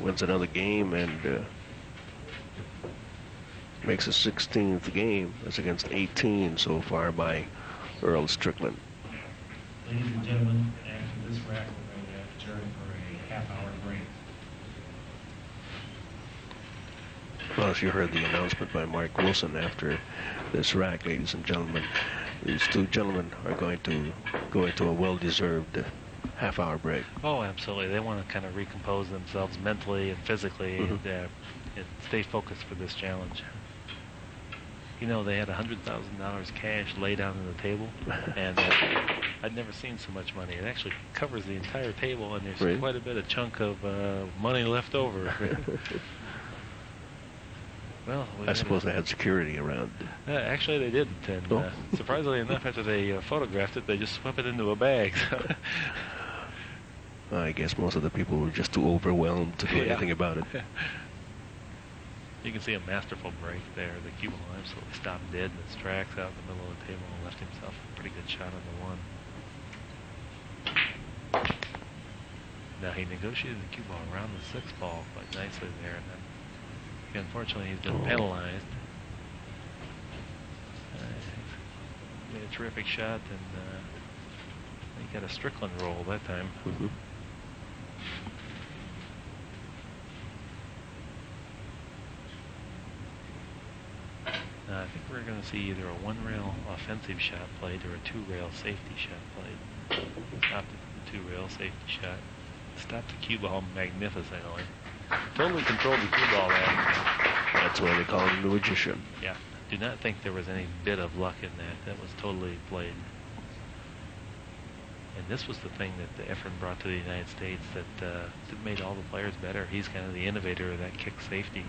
wins another game and makes his 16th game. That's against 18 so far by Earl Strickland. Ladies and gentlemen, after this rack, we're going to adjourn for a half-hour break. Well, as you heard the announcement by Mark Wilson after this rack, ladies and gentlemen, these two gentlemen are going to go into a well-deserved half-hour break. Oh, absolutely. They want to kind of recompose themselves mentally and physically and stay focused for this challenge. You know, they had $100,000 cash laid out on the table, and I'd never seen so much money. It actually covers the entire table, and there's quite a bit of chunk of money left over. Well, I suppose they had security around. Actually, they didn't, and surprisingly enough, after they photographed it, they just swept it into a bag. I guess most of the people were just too overwhelmed to do anything about it. You can see a masterful break there. The cue ball absolutely stopped dead in its tracks out in the middle of the table and left himself a pretty good shot on the one. Now he negotiated the cue ball around the sixth ball quite nicely there, and then unfortunately he's been penalized. Made a terrific shot, and he got a Strickland roll that time. I think we're going to see either a one-rail offensive shot played or a two-rail safety shot played. Stopped the two-rail safety shot. Stopped the cue ball magnificently. Totally controlled the cue ball there. That's why they call him the magician. Yeah. Do not think there was any bit of luck in that. That was totally played. And this was the thing that Efren brought to the United States that made all the players better. He's kind of the innovator of that kick safety.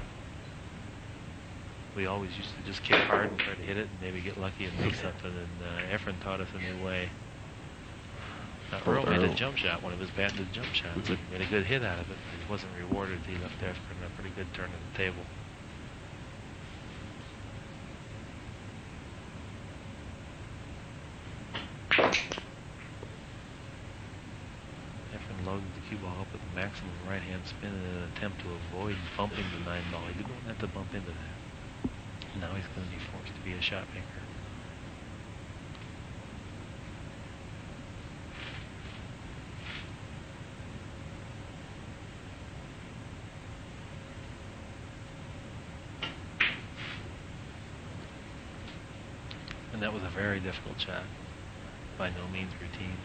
We always used to just kick hard and try to hit it and maybe get lucky and make something, and Efren taught us a new way. Earl made a jump shot, one of his patented jump shots. He made a good hit out of it, but he wasn't rewarded. He left Efren a pretty good turn of the table. Efren loaded the cue ball up with a maximum right-hand spin in an attempt to avoid bumping the 9 ball. He didn't want to have to bump into that. Now he's going to be forced to be a shot maker. And that was a very difficult shot. By no means routine.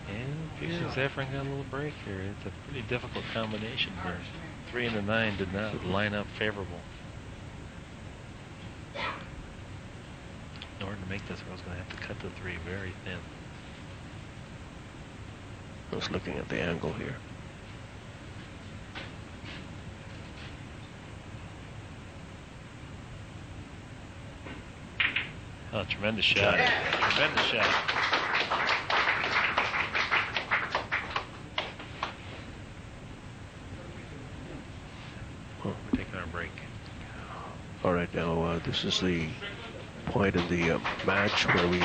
And it appears Efren got a little break here. It's a pretty difficult combination here. 3 and a 9 did not line up favorable. In order to make this, Earl's going to have to cut the 3 very thin. I was looking at the angle here. Oh, tremendous shot. Tremendous shot. We're taking our break. All right, now this is the point in the match where we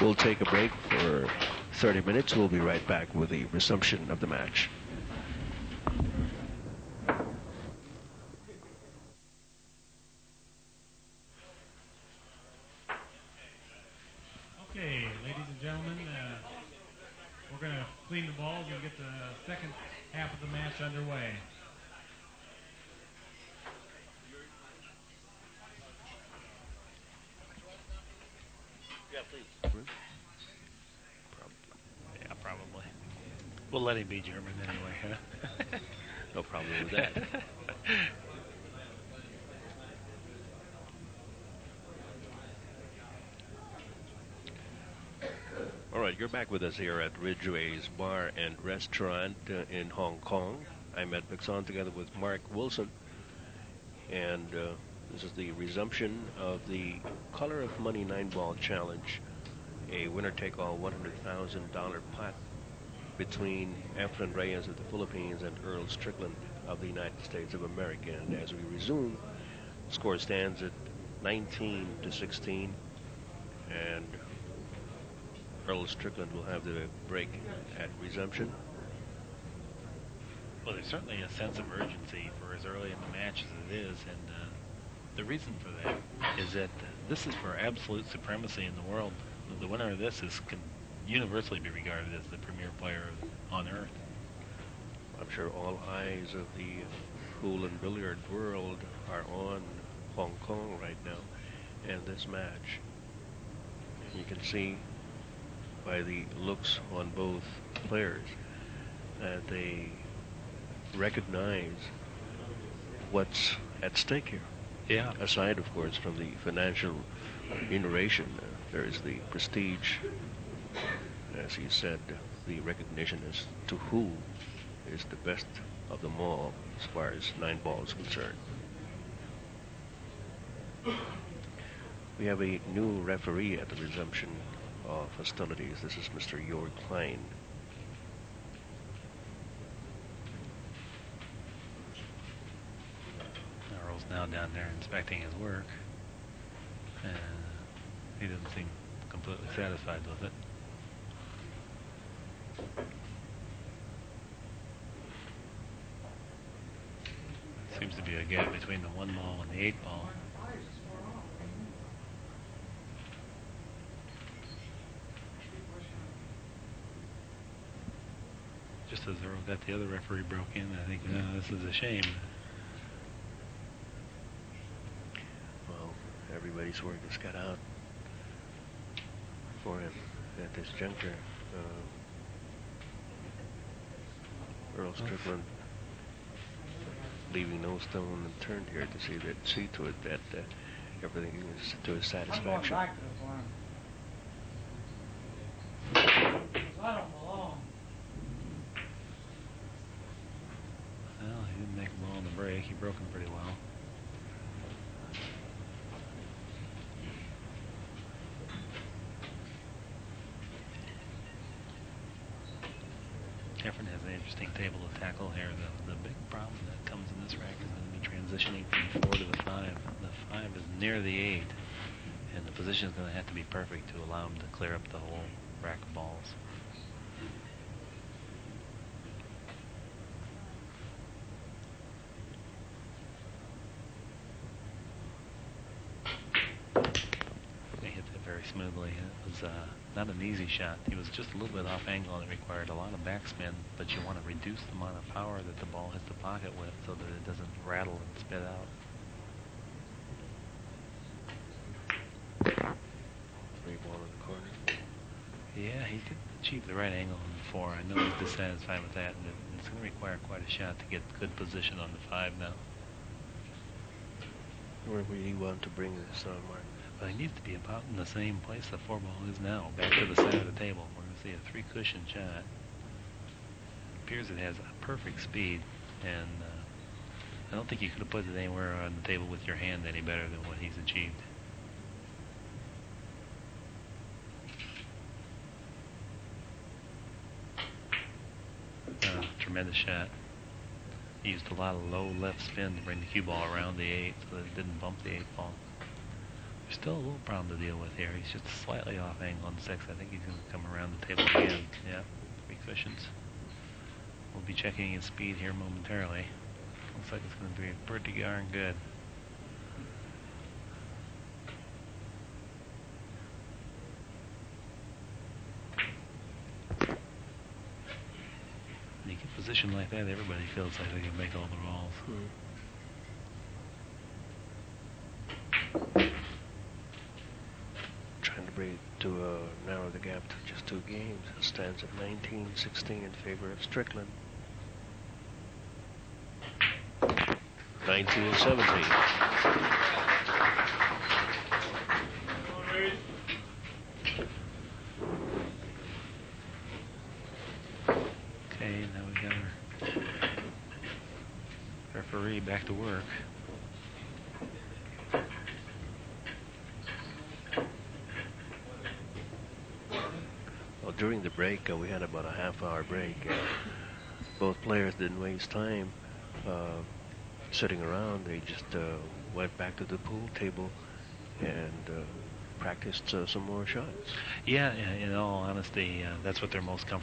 will take a break for 30 minutes. We'll be right back with the resumption of the match. Okay, ladies and gentlemen, we're going to clean the balls and get the second half of the match underway. Yeah, please. Yeah, probably. We'll let him be German anyway, huh? No problem with that. All right, you're back with us here at Ridgeway's Bar and Restaurant in Hong Kong. I'm Ed Pixon together with Mark Wilson. And this is the resumption of the Color of Money 9-ball challenge, a winner-take-all $100,000 pot between Efren Reyes of the Philippines and Earl Strickland of the United States of America. And as we resume, the score stands at 19-16, and Earl Strickland will have the break at resumption. Well, there's certainly a sense of urgency for as early in the match as it is, and the reason for that is that this is for absolute supremacy in the world. The winner of this can universally be regarded as the premier player on Earth. I'm sure all eyes of the pool and billiard world are on Hong Kong right now and this match. And you can see by the looks on both players that they recognize what's at stake here. Yeah. Aside, of course, from the financial remuneration, there is the prestige. As you said, the recognition as to who is the best of them all as far as 9 ball is concerned. We have a new referee at the resumption of hostilities. This is Mr. Jörg Klein. Earl's now down there inspecting his work, and he doesn't seem completely satisfied with it. Seems to be a gap between the 1 ball and the 8 ball. Just as Earl got the other referee broke in, I think, this is a shame. Well, everybody's work is cut out for him at this juncture. Earl Strickland leaving no stone unturned here to see to it that everything is to his satisfaction. Well, he didn't make a ball on the break. He broke him pretty well. Efren has an interesting table to tackle here. The big problem that comes in this rack is going to be transitioning from the 4 to the 5. The 5 is near the 8, and the position is going to have to be perfect to allow him to clear up the whole rack of balls. He hit that very smoothly. It was not an easy shot. He was just a little bit off angle, and it required a lot of backspin, but you want to reduce the amount of power that the ball hits the pocket with so that it doesn't rattle and spit out. 3 ball in the corner. Yeah, he did achieve the right angle on the 4. I know he's dissatisfied with that, and it's going to require quite a shot to get good position on the 5 now. Where would he want to bring this on, Mark? But he needs to be about in the same place the 4 ball is now, back to the center of the table. We're going to see a 3 cushion shot. It appears it has a perfect speed, and I don't think you could have put it anywhere on the table with your hand any better than what he's achieved. Tremendous shot. He used a lot of low left spin to bring the cue ball around the 8 so that it didn't bump the 8 ball. There's still a little problem to deal with here. He's just slightly off angle on 6. I think he's going to come around the table again. Yeah, 3 cushions. We'll be checking his speed here momentarily. Looks like it's going to be pretty darn good. When you get positioned like that, everybody feels like they can make all the balls. Trying to break narrow the gap to just 2 games. It stands at 19-16 in favor of Strickland. 19-17. Okay, now we got our referee back to work. Well, during the break, we had about a half-hour break. Both players didn't waste time sitting around. They just went back to the pool table and practiced some more shots. Yeah, in all honesty, that's what they're most comfortable